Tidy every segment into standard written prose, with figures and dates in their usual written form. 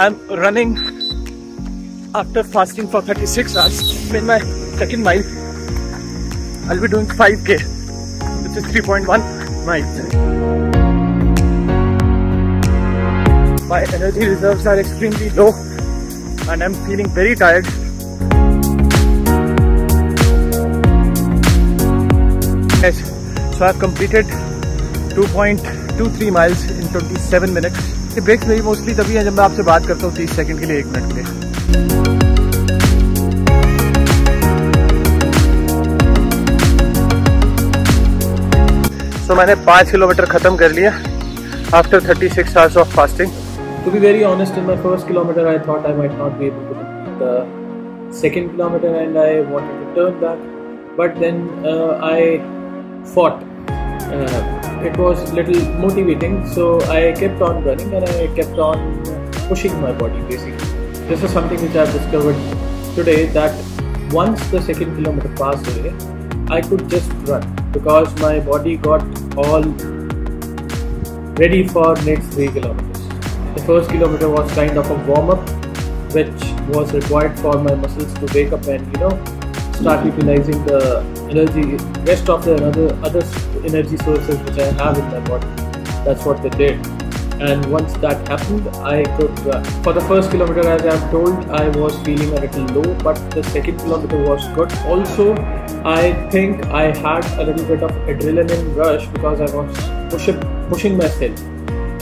I'm running after fasting for 36 hours. In my second mile, I'll be doing 5k, which is 3.1 miles. My energy reserves are extremely low and I'm feeling very tired. Yes, so I've completed 2.23 miles in 27 minutes. ये breaks मेरी mostly तभी हैं जब मैं आपसे बात करता हूँ 30 सेकंड के लिए, 1 मिनट के लिए. So मैंने 5 किलोमीटर खत्म कर लिया after 36 hours of fasting. To be very honest, in my first kilometer I thought I might not be able to complete the second kilometer and I wanted to turn back, but then I fought. It was little motivating, so I kept on running and I kept on pushing my body basically. This is something which I have discovered today, that once the second kilometer passed away, I could just run because my body got all ready for next 3 kilometers. The first kilometer was kind of a warm-up which was required for my muscles to wake up and start utilizing the energy, rest of the other energy sources which I have in my body. That's what they did, and once that happened, I could for the first kilometer, as I have told, I was feeling a little low, but the second kilometer was good. Also, I think I had a little bit of adrenaline rush because I was pushing myself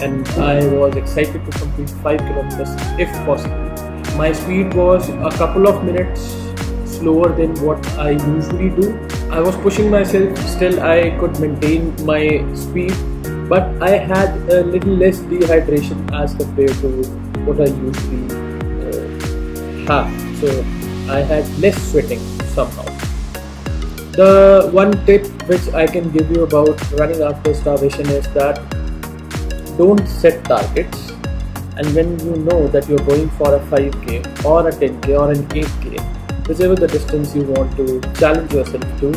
and I was excited to complete 5 kilometers if possible. My speed was a couple of minutes slower than what I usually do. I was pushing myself, still I could maintain my speed, but I had a little less dehydration as compared to what I usually have. So I had less sweating somehow. The one tip which I can give you about running after starvation is that don't set targets, and when you know that you're going for a 5k or a 10k or an 8k, whichever the distance you want to challenge yourself to,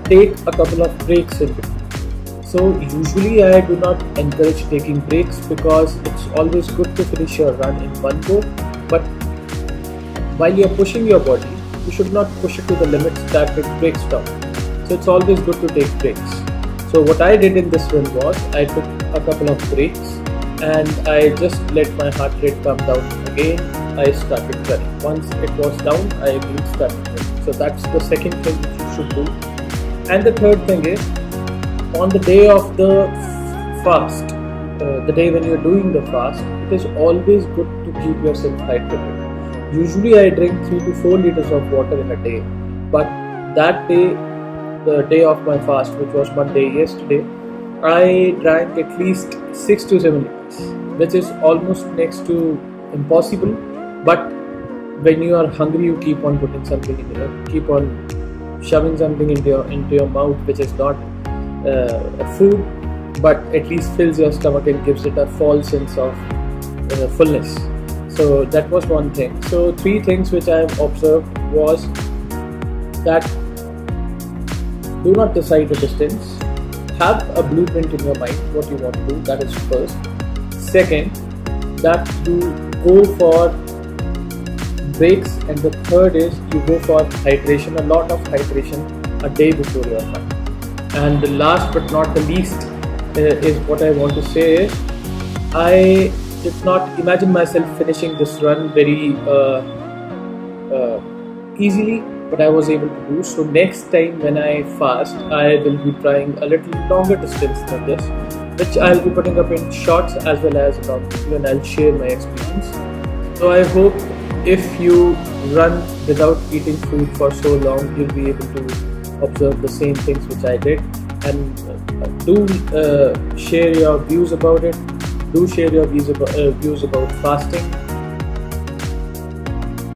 take a couple of breaks in between. So usually I do not encourage taking breaks because it's always good to finish your run in one go, but while you're pushing your body, you should not push it to the limits that it breaks down. So it's always good to take breaks. So what I did in this run was I took a couple of breaks and I just let my heart rate come down again. I started running. Once it was down, I again started running. So that's the second thing which you should do. And the third thing is, on the day of the fast, the day when you're doing the fast, it is always good to keep yourself hydrated. Usually I drink 3 to 4 liters of water in a day, but that day, the day of my fast, which was Monday yesterday, I drank at least 6 to 7 liters, which is almost next to impossible. But when you are hungry, you keep on putting something in your, keep on shoving something into your mouth, which is not food, but at least fills your stomach and gives it a false sense of fullness. So that was one thing. So 3 things which I have observed was that do not decide the distance. Have a blueprint in your mind what you want to do. That is first. Second, that you go for breaks, and the third is you go for hydration, a lot of hydration a day before your run. And the last but not the least is what I want to say is, I did not imagine myself finishing this run very easily, but I was able to do. So next time when I fast, I will be trying a little longer distance than this, which I'll be putting up in shorts as well as a long video, and I'll share my experience. So I hope if you run without eating food for so long, you'll be able to observe the same things which I did, and do share your views about it. Do share your views about fasting.